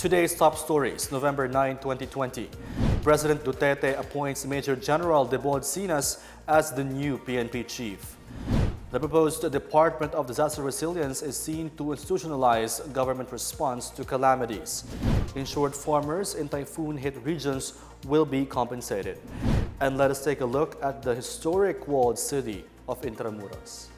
Today's top stories, November 9, 2020. President Duterte appoints Major General Sinas as the new PNP Chief. The proposed Department of Disaster Resilience is seen to institutionalize government response to calamities. Insured farmers in typhoon-hit regions will be compensated. And let us take a look at the historic walled city of Intramuros.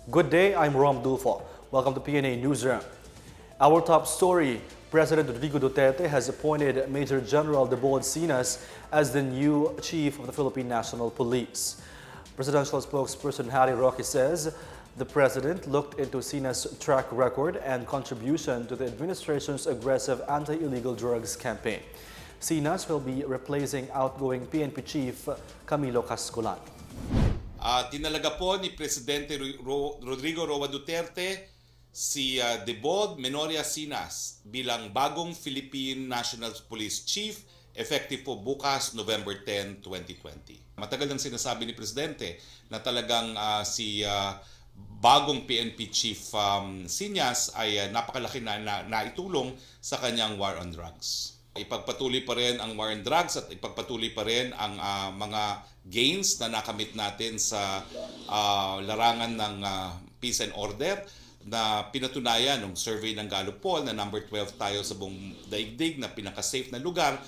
Good day, I'm Rom Dulfo. Welcome to PNA Newsroom. Our top story, President Rodrigo Duterte has appointed Major General Sinas as the new Chief of the Philippine National Police. Presidential spokesperson Harry Roque says the President looked into Sinas' track record and contribution to the administration's aggressive anti-illegal drugs campaign. Sinas will be replacing outgoing PNP Chief Camilo Cascolan. Tinalaga po ni Presidente Rodrigo Roa Duterte si Debod Menoria Sinas bilang bagong Philippine National Police Chief effective po bukas November 10, 2020. Matagal nang sinasabi ni Presidente na talagang si bagong PNP Chief Sinas ay napakalaki na naitulong sa kanyang war on drugs. Ipagpatuloy pa rin ang war on drugs at ipagpatuloy pa rin ang mga gains na nakamit natin sa larangan ng peace and order na pinatunayan ng survey ng Gallup poll na number 12 tayo sa buong daigdig na pinaka-safe na lugar.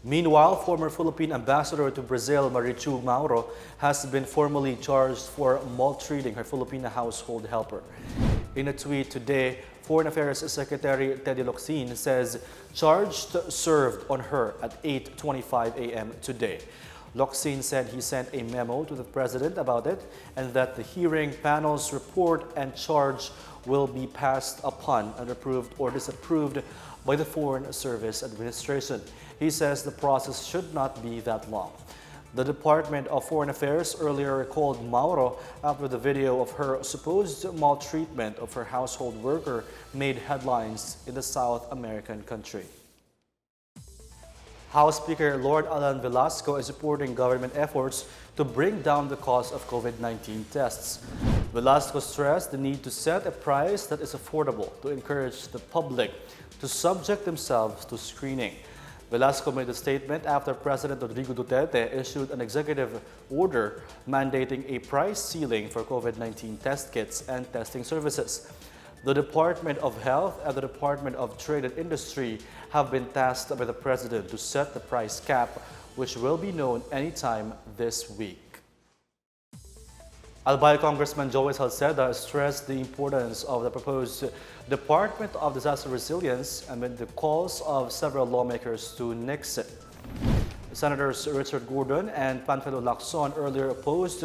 Meanwhile, former Philippine Ambassador to Brazil, Marichu Mauro, has been formally charged for maltreating her Filipina household helper. In a tweet today, Foreign Affairs Secretary Teddy Locsin says charged served on her at 8:25 a.m. today. Locsin said he sent a memo to the President about it and that the hearing panel's report and charge will be passed upon and approved or disapproved by the Foreign Service Administration. He says the process should not be that long. The Department of Foreign Affairs earlier recalled Mauro after the video of her supposed maltreatment of her household worker made headlines in the South American country. House Speaker Lord Alan Velasco is supporting government efforts to bring down the cost of COVID-19 tests. Velasco stressed the need to set a price that is affordable to encourage the public to subject themselves to screening. Velasco made a statement after President Rodrigo Duterte issued an executive order mandating a price ceiling for COVID-19 test kits and testing services. The Department of Health and the Department of Trade and Industry have been tasked by the President to set the price cap, which will be known anytime this week. Albay Congressman Joey Salceda stressed the importance of the proposed Department of Disaster Resilience amid the calls of several lawmakers to nix it. Senators Richard Gordon and Panfilo Lacson earlier opposed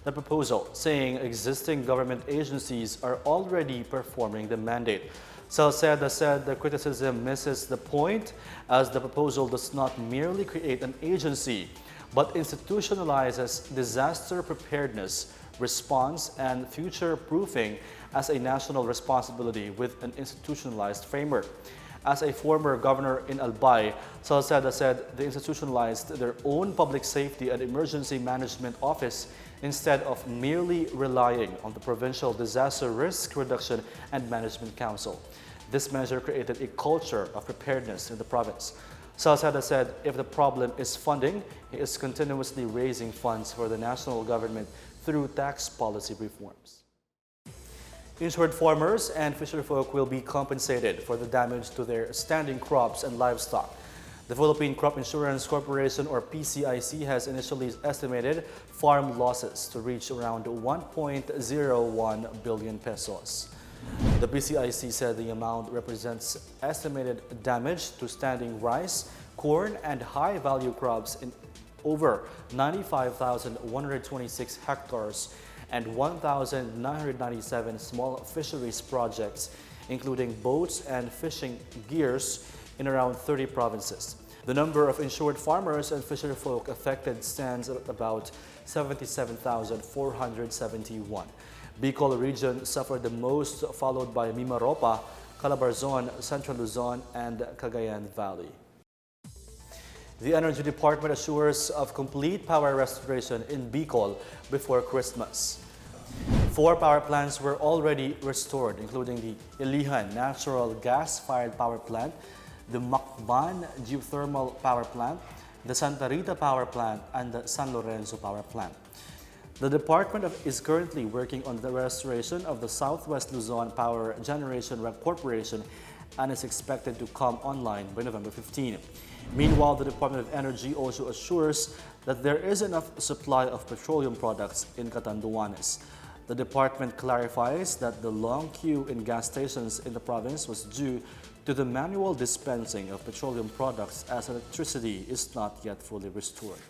the proposal, saying existing government agencies are already performing the mandate. Salceda said the criticism misses the point, as the proposal does not merely create an agency, but institutionalizes disaster preparedness, response, and future-proofing as a national responsibility with an institutionalized framework. As a former governor in Albay, Salceda said they institutionalized their own public safety and emergency management office instead of merely relying on the Provincial Disaster Risk Reduction and Management Council. This measure created a culture of preparedness in the province. Salceda said if the problem is funding, he is continuously raising funds for the national government through tax policy reforms. Insured farmers and fisherfolk will be compensated for the damage to their standing crops and livestock. The Philippine Crop Insurance Corporation, or PCIC, has initially estimated farm losses to reach around 1.01 billion pesos. The PCIC said the amount represents estimated damage to standing rice, corn, and high-value crops in over 95,126 hectares and 1,997 small fisheries projects, including boats and fishing gears in around 30 provinces. The number of insured farmers and fisherfolk affected stands at about 77,471. Bicol region suffered the most, followed by Mimaropa, Calabarzon, Central Luzon, and Cagayan Valley. The Energy Department assures of complete power restoration in Bicol before Christmas. 4 power plants were already restored, including the Ilihan Natural Gas-Fired Power Plant, the Macban Geothermal Power Plant, the Santa Rita Power Plant, and the San Lorenzo Power Plant. The department is currently working on the restoration of the Southwest Luzon Power Generation Corporation and is expected to come online by November 15. Meanwhile, the Department of Energy also assures that there is enough supply of petroleum products in Catanduanes. The department clarifies that the long queue in gas stations in the province was due to the manual dispensing of petroleum products as electricity is not yet fully restored.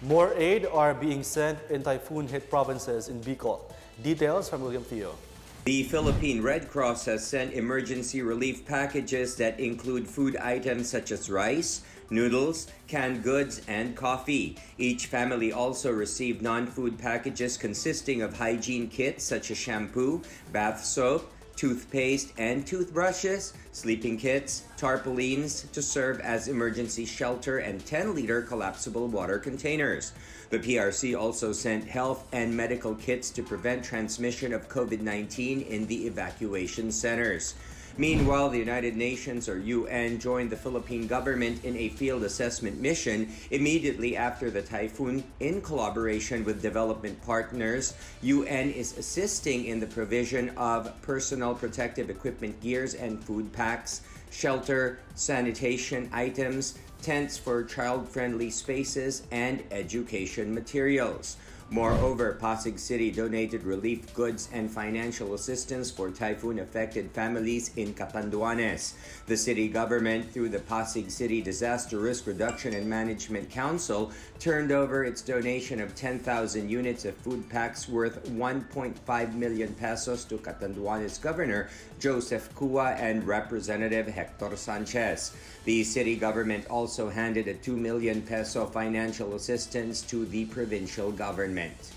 More aid are being sent in typhoon-hit provinces in Bicol. Details from William Theo. The Philippine Red Cross has sent emergency relief packages that include food items such as rice, noodles, canned goods, and coffee. Each family also received non-food packages consisting of hygiene kits such as shampoo, bath soap, toothpaste and toothbrushes, sleeping kits, tarpaulins to serve as emergency shelter, and 10-liter collapsible water containers. The PRC also sent health and medical kits to prevent transmission of COVID-19 in the evacuation centers. Meanwhile, the United Nations or UN joined the Philippine government in a field assessment mission immediately after the typhoon. In collaboration with development partners, UN is assisting in the provision of personal protective equipment gears and food packs, shelter, sanitation items, tents for child-friendly spaces, and education materials. Moreover, Pasig City donated relief goods and financial assistance for typhoon-affected families in Catanduanes. The city government, through the Pasig City Disaster Risk Reduction and Management Council, turned over its donation of 10,000 units of food packs worth 1.5 million pesos to Catanduanes Governor Joseph Cua and Representative Hector Sanchez. The city government also handed a 2 million peso financial assistance to the provincial government.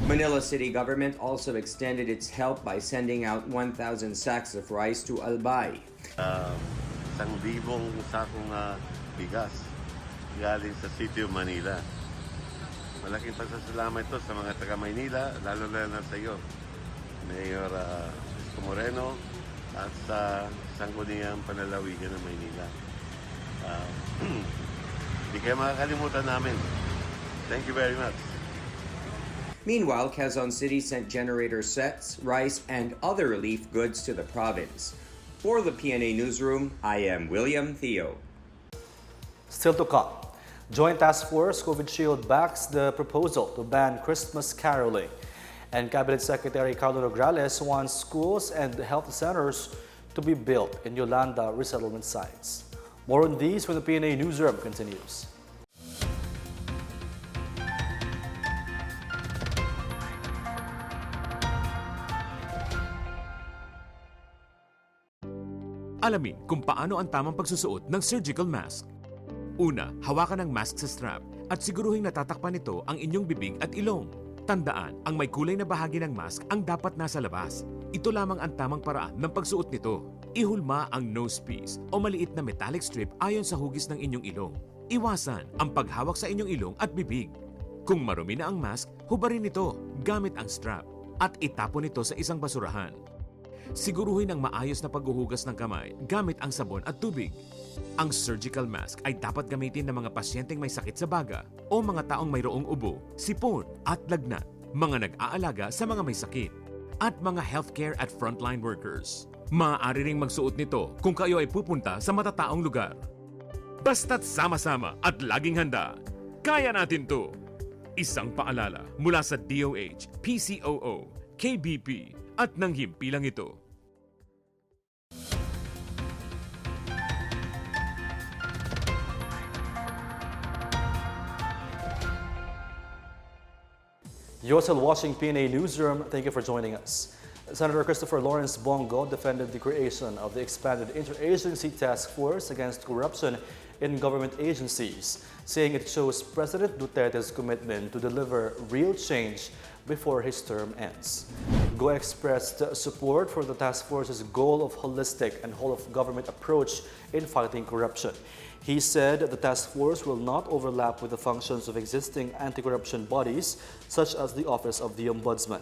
Manila City Government also extended its help by sending out 1,000 sacks of rice to Albay. 1,000 sakong bigas galing sa City of Manila. Malaking pasasalamat ito sa mga taga-Maynila, lalo na sa iyo, Mayor Moreno, at sa sangguniang panalawigan ng Maynila. Hindi kayo makakalimutan namin. Thank you very much. Meanwhile, Quezon City sent generator sets, rice, and other relief goods to the province. For the PNA Newsroom, I am William Theo. Still to come, Joint Task Force COVID Shield backs the proposal to ban Christmas caroling. And Cabinet Secretary Carlo Nograles wants schools and health centers to be built in Yolanda resettlement sites. More on these when the PNA Newsroom continues. Alamin kung paano ang tamang pagsusuot ng surgical mask. Una, hawakan ang mask sa strap at siguruhing natatakpan nito ang inyong bibig at ilong. Tandaan, ang may kulay na bahagi ng mask ang dapat nasa labas. Ito lamang ang tamang paraan ng pagsuot nito. Ihulma ang nose piece o maliit na metallic strip ayon sa hugis ng inyong ilong. Iwasan ang paghawak sa inyong ilong at bibig. Kung marumi na ang mask, hubarin ito gamit ang strap at itapon ito sa isang basurahan. Siguruhin ang maayos na paghuhugas ng kamay gamit ang sabon at tubig. Ang surgical mask ay dapat gamitin ng mga pasyenteng may sakit sa baga o mga taong mayroong ubo, sipon at lagnat, mga nag-aalaga sa mga may sakit, at mga healthcare at frontline workers. Maaari ring magsuot nito kung kayo ay pupunta sa matataong lugar. Basta't sama-sama at laging handa, kaya natin to! Isang paalala mula sa DOH, PCOO, KBP at ng himpilang ito. You're still watching PNA Newsroom. Thank you for joining us. Senator Christopher Lawrence Bongo defended the creation of the expanded Interagency Task Force Against Corruption in Government Agencies, saying it shows President Duterte's commitment to deliver real change before his term ends. Go expressed support for the task force's goal of holistic and whole-of-government approach in fighting corruption. He said the task force will not overlap with the functions of existing anti-corruption bodies, such as the Office of the Ombudsman.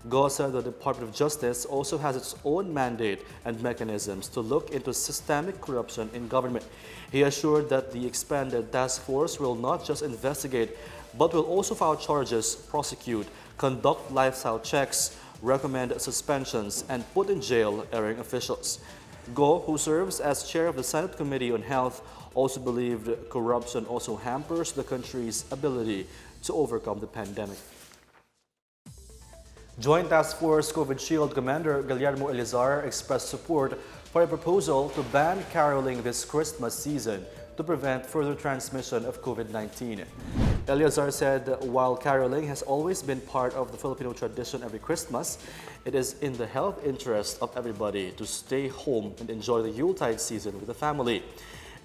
Go said the Department of Justice also has its own mandate and mechanisms to look into systemic corruption in government. He assured that the expanded task force will not just investigate, but will also file charges, prosecute, conduct lifestyle checks, recommend suspensions, and put in jail erring officials. Go, who serves as chair of the Senate Committee on Health, also believed corruption also hampers the country's ability to overcome the pandemic. Joint Task Force COVID Shield Commander Guillermo Elizar expressed support for a proposal to ban caroling this Christmas season to prevent further transmission of COVID-19. Elizar said while caroling has always been part of the Filipino tradition every Christmas, it is in the health interest of everybody to stay home and enjoy the Yuletide season with the family.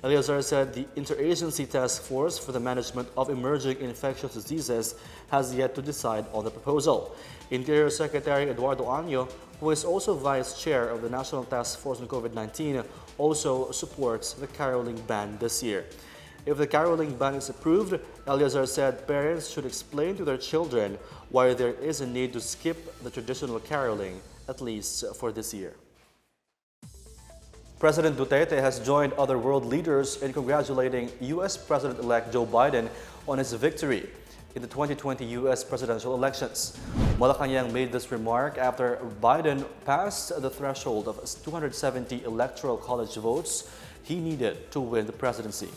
Elizar said the Interagency Task Force for the Management of Emerging Infectious Diseases has yet to decide on the proposal. Interior Secretary Eduardo Año, who is also Vice Chair of the National Task Force on COVID-19, also supports the caroling ban this year. If the caroling ban is approved, Elizar said parents should explain to their children why there is a need to skip the traditional caroling, at least for this year. President Duterte has joined other world leaders in congratulating U.S. President-elect Joe Biden on his victory in the 2020 U.S. presidential elections. Malacanang made this remark after Biden passed the threshold of 270 electoral college votes he needed to win the presidency.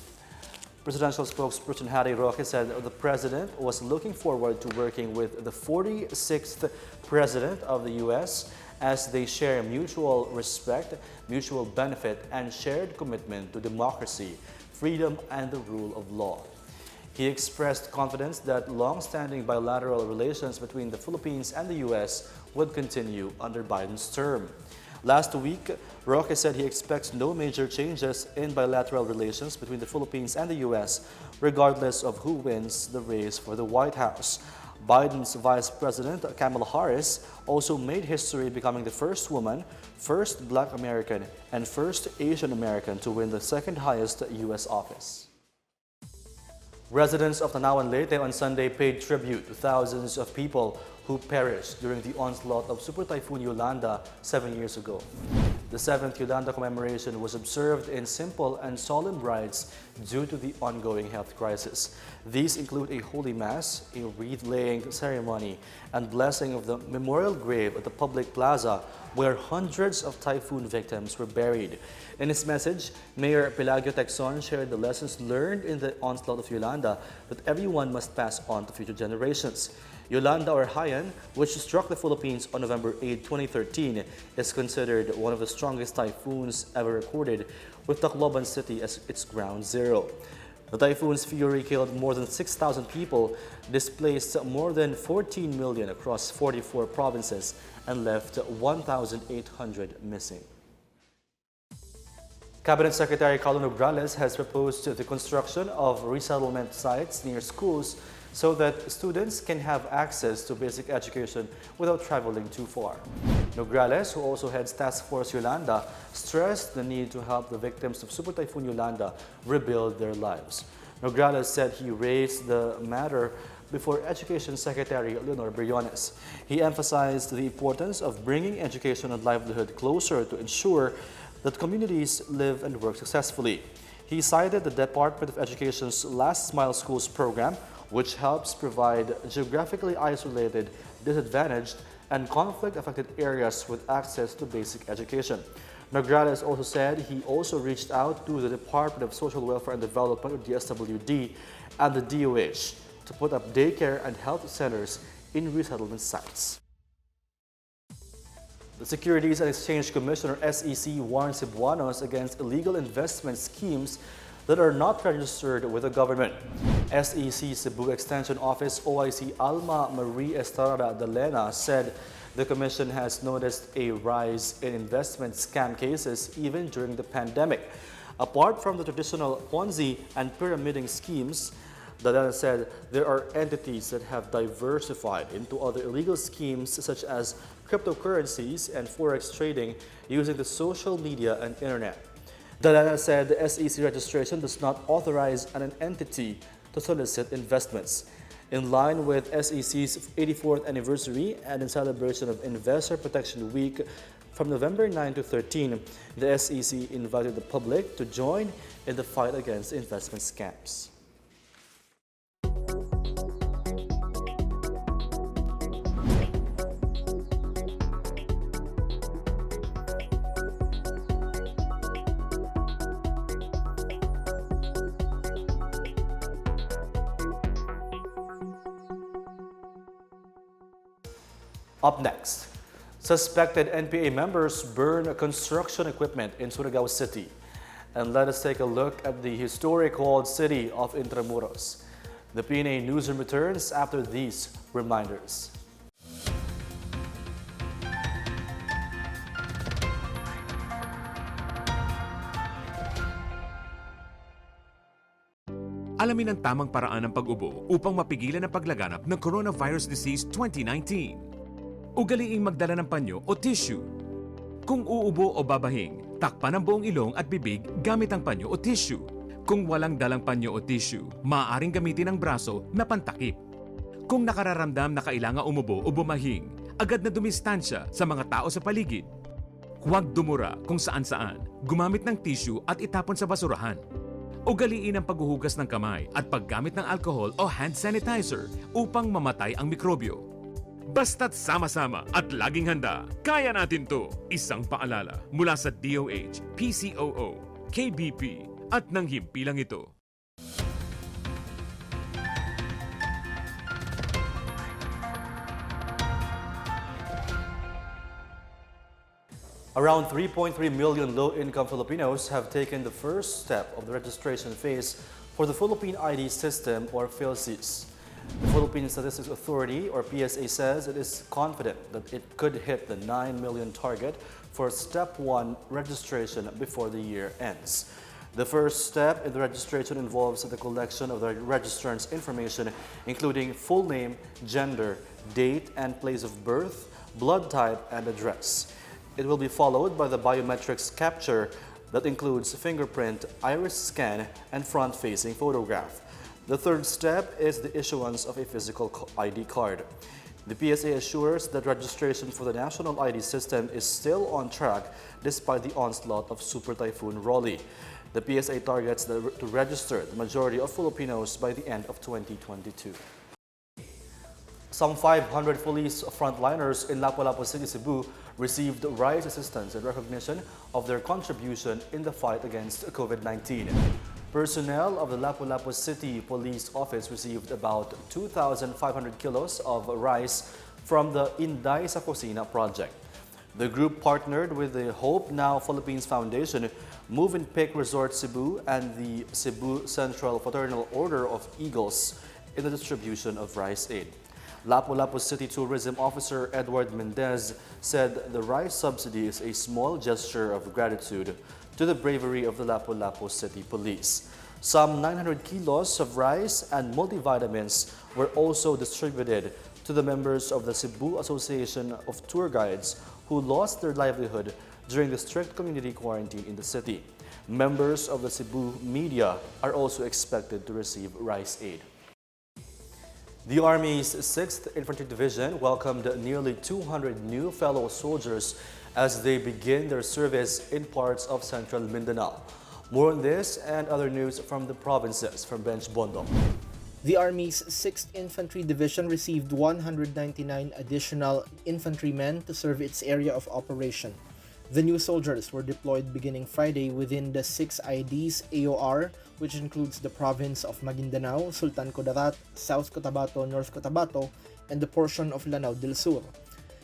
Presidential spokesperson Harry Roque said the president was looking forward to working with the 46th president of the U.S. as they share mutual respect, mutual benefit, and shared commitment to democracy, freedom, and the rule of law. He expressed confidence that long-standing bilateral relations between the Philippines and the U.S. would continue under Biden's term. Last week, Roque said he expects no major changes in bilateral relations between the Philippines and the U.S., regardless of who wins the race for the White House. Biden's Vice President, Kamala Harris, also made history becoming the first woman, first Black American, and first Asian American to win the second highest U.S. office. Residents of Tanawan Leyte on Sunday paid tribute to thousands of people who perished during the onslaught of Super Typhoon Yolanda 7 years ago. The 7th Yolanda commemoration was observed in simple and solemn rites due to the ongoing health crisis. These include a holy mass, a wreath-laying ceremony, and blessing of the memorial grave at the public plaza where hundreds of typhoon victims were buried. In his message, Mayor Pelagio Tecson shared the lessons learned in the onslaught of Yolanda that everyone must pass on to future generations. Yolanda or Haiyan, which struck the Philippines on November 8, 2013, is considered one of the strongest typhoons ever recorded, with Tacloban City as its ground zero. The typhoon's fury killed more than 6,000 people, displaced more than 14 million across 44 provinces, and left 1,800 missing. Cabinet Secretary Carlo Nograles has proposed the construction of resettlement sites near schools so that students can have access to basic education without traveling too far. Nograles, who also heads Task Force Yolanda, stressed the need to help the victims of Super Typhoon Yolanda rebuild their lives. Nograles said he raised the matter before Education Secretary Leonor Briones. He emphasized the importance of bringing education and livelihood closer to ensure that communities live and work successfully. He cited the Department of Education's Last Mile Schools program, which helps provide geographically isolated, disadvantaged, and conflict-affected areas with access to basic education. Nograles also said he also reached out to the Department of Social Welfare and Development, or DSWD, and the DOH to put up daycare and health centers in resettlement sites. The Securities and Exchange Commission, or SEC, warns Cebuanos against illegal investment schemes that are not registered with the government. SEC Cebu Extension Office OIC Alma Marie Estrada de Lena said the Commission has noticed a rise in investment scam cases even during the pandemic. Apart from the traditional Ponzi and pyramiding schemes, Dalena said there are entities that have diversified into other illegal schemes such as cryptocurrencies, and forex trading using the social media and internet. The data said the SEC registration does not authorize an entity to solicit investments. In line with SEC's 84th anniversary and in celebration of Investor Protection Week from November 9 to 13, the SEC invited the public to join in the fight against investment scams. Up next, suspected NPA members burn construction equipment in Surigao City. And let us take a look at the historic walled city of Intramuros. The PNA Newsroom returns after these reminders. Alamin ang tamang paraan ng pag-ubo upang mapigilan ang paglaganap ng Coronavirus Disease 2019. Ugaliing magdala ng panyo o tissue. Kung uubo o babahing, takpan ang buong ilong at bibig gamit ang panyo o tissue. Kung walang dalang panyo o tissue, maaaring gamitin ang braso na pantakip. Kung nakararamdam na kailangan umubo o bumahing, agad na dumistansya sa mga tao sa paligid. Huwag dumura kung saan-saan, gumamit ng tissue at itapon sa basurahan. Ugaliin ang paghuhugas ng kamay at paggamit ng alcohol o hand sanitizer upang mamatay ang mikrobyo. Basta't sama-sama at laging handa, kaya natin to! Isang paalala mula sa DOH, PCOO, KBP at ng himpilang ito. Around 3.3 million low-income Filipinos have taken the first step of the registration phase for the Philippine ID system or PhilSys. The Philippine Statistics Authority or PSA says it is confident that it could hit the 9 million target for Step 1 registration before the year ends. The first step in the registration involves the collection of the registrant's information, including full name, gender, date and place of birth, blood type, and address. It will be followed by the biometrics capture that includes fingerprint, iris scan, and front-facing photograph. The third step is the issuance of a physical ID card. The PSA assures that registration for the national ID system is still on track despite the onslaught of Super Typhoon Rolly. The PSA targets to register the majority of Filipinos by the end of 2022. Some 500 police frontliners in Lapu-Lapu City, Cebu received rice assistance in recognition of their contribution in the fight against COVID-19. Personnel of the Lapu-Lapu City Police Office received about 2,500 kilos of rice from the Inday sa Kusina project. The group partnered with the Hope Now Philippines Foundation, Move and Pick Resort Cebu, and the Cebu Central Fraternal Order of Eagles in the distribution of rice aid. Lapu-Lapu City Tourism Officer Edward Mendez said the rice subsidy is a small gesture of gratitude to the bravery of the Lapu-Lapu City Police. Some 900 kilos of rice and multivitamins were also distributed to the members of the Cebu Association of Tour Guides who lost their livelihood during the strict community quarantine in the city. Members of the Cebu media are also expected to receive rice aid. The Army's 6th Infantry Division welcomed nearly 200 new fellow soldiers as they begin their service in parts of central Mindanao. More on this and other news from the provinces from Bench Bondo. The Army's 6th Infantry Division received 199 additional infantrymen to serve its area of operation. The new soldiers were deployed beginning Friday within the 6ID's AOR, which includes the province of Maguindanao, Sultan Kudarat, South Cotabato, North Cotabato, and the portion of Lanao del Sur.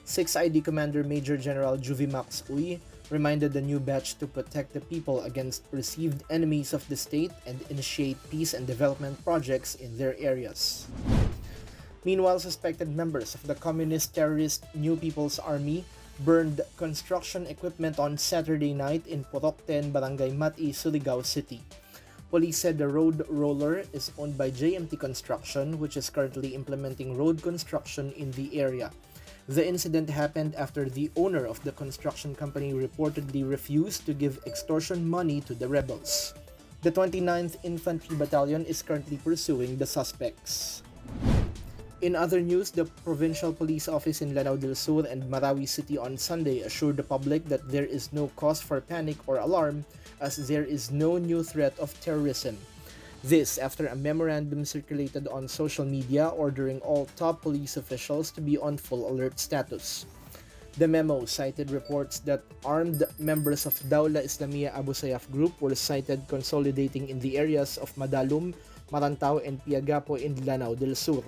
6ID Commander Major General Juvimax Uy reminded the new batch to protect the people against perceived enemies of the state and initiate peace and development projects in their areas. Meanwhile, suspected members of the communist terrorist New People's Army burned construction equipment on Saturday night in Porokten, Barangay Mati, Surigao City. Police said the road roller is owned by JMT Construction, which is currently implementing road construction in the area. The incident happened after the owner of the construction company reportedly refused to give extortion money to the rebels. The 29th Infantry Battalion is currently pursuing the suspects. In other news, the Provincial Police Office in Lanao del Sur and Marawi City on Sunday assured the public that there is no cause for panic or alarm as there is no new threat of terrorism. This after a memorandum circulated on social media ordering all top police officials to be on full alert status. The memo cited reports that armed members of Dawla Islamiyah Abu Sayyaf group were sighted consolidating in the areas of Madalum, Marantao, and Piagapo in Lanao del Sur.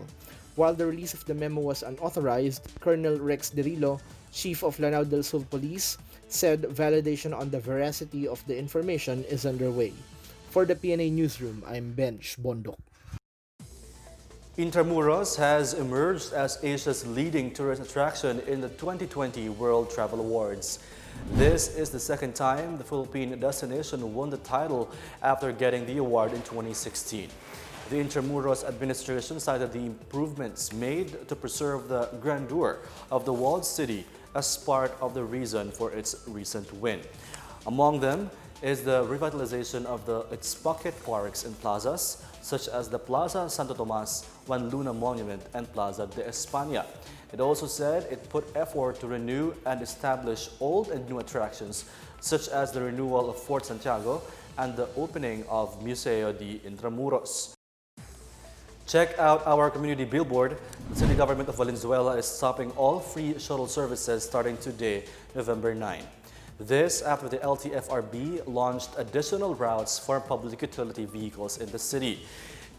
While the release of the memo was unauthorized, Colonel Rex Derillo, Chief of Lanao del Sur Police, said validation on the veracity of the information is underway. For the PNA Newsroom, I'm Benj Bondok. Intramuros has emerged as Asia's leading tourist attraction in the 2020 World Travel Awards. This is the second time the Philippine destination won the title after getting the award in 2016. The Intramuros administration cited the improvements made to preserve the grandeur of the walled city as part of the reason for its recent win. Among them is the revitalization of its pocket parks and plazas, such as the Plaza Santo Tomas, Juan Luna Monument, and Plaza de España. It also said it put effort to renew and establish old and new attractions, such as the renewal of Fort Santiago and the opening of Museo de Intramuros. Check out our community billboard. The city government of Valenzuela is stopping all free shuttle services starting today, November 9. This after the LTFRB launched additional routes for public utility vehicles in the city.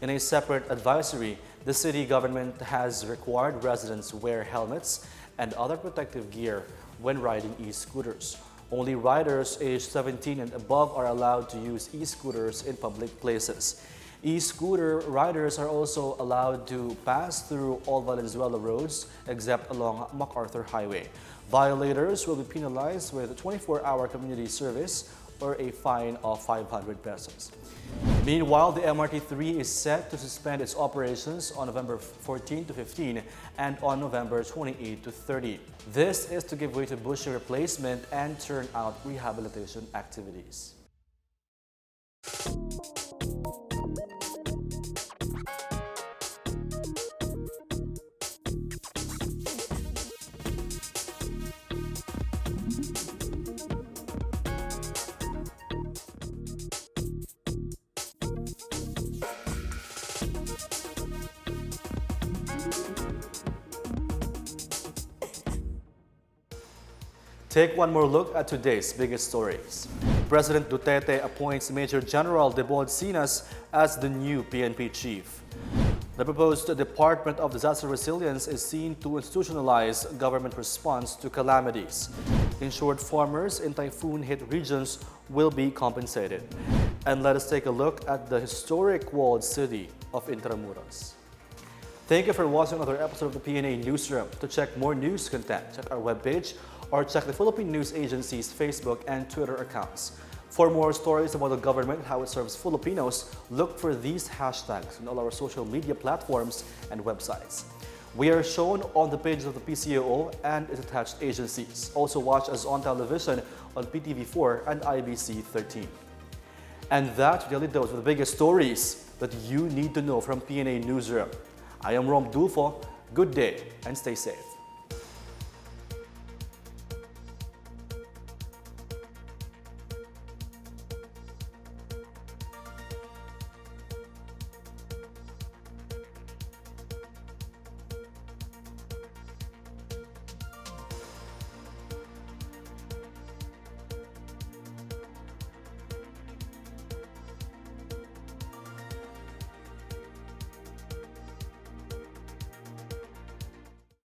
In a separate advisory, the city government has required residents wear helmets and other protective gear when riding e-scooters. Only riders aged 17 and above are allowed to use e-scooters in public places. E-scooter riders are also allowed to pass through all Valenzuela roads except along MacArthur Highway. Violators will be penalized with a 24-hour community service or a fine of 500 pesos. Meanwhile, the MRT-3 is set to suspend its operations on November 14 to 15 and on November 28 to 30. This is to give way to bushing replacement and turnout rehabilitation activities. Take one more look at today's biggest stories. President Duterte appoints Major General Sinas as the new PNP Chief. The proposed Department of Disaster Resilience is seen to institutionalize government response to calamities. Insured farmers in typhoon-hit regions will be compensated. And let us take a look at the historic walled city of Intramuros. Thank you for watching another episode of the PNA Newsroom. To check more news content, check our webpage or check the Philippine News Agency's Facebook and Twitter accounts. For more stories about the government and how it serves Filipinos, look for these hashtags on all our social media platforms and websites. We are shown on the pages of the PCOO and its attached agencies. Also watch us on television on PTV4 and IBC 13. And that's really those are the biggest stories that you need to know from PNA Newsroom. I am Rom Dulfo. Good day and stay safe.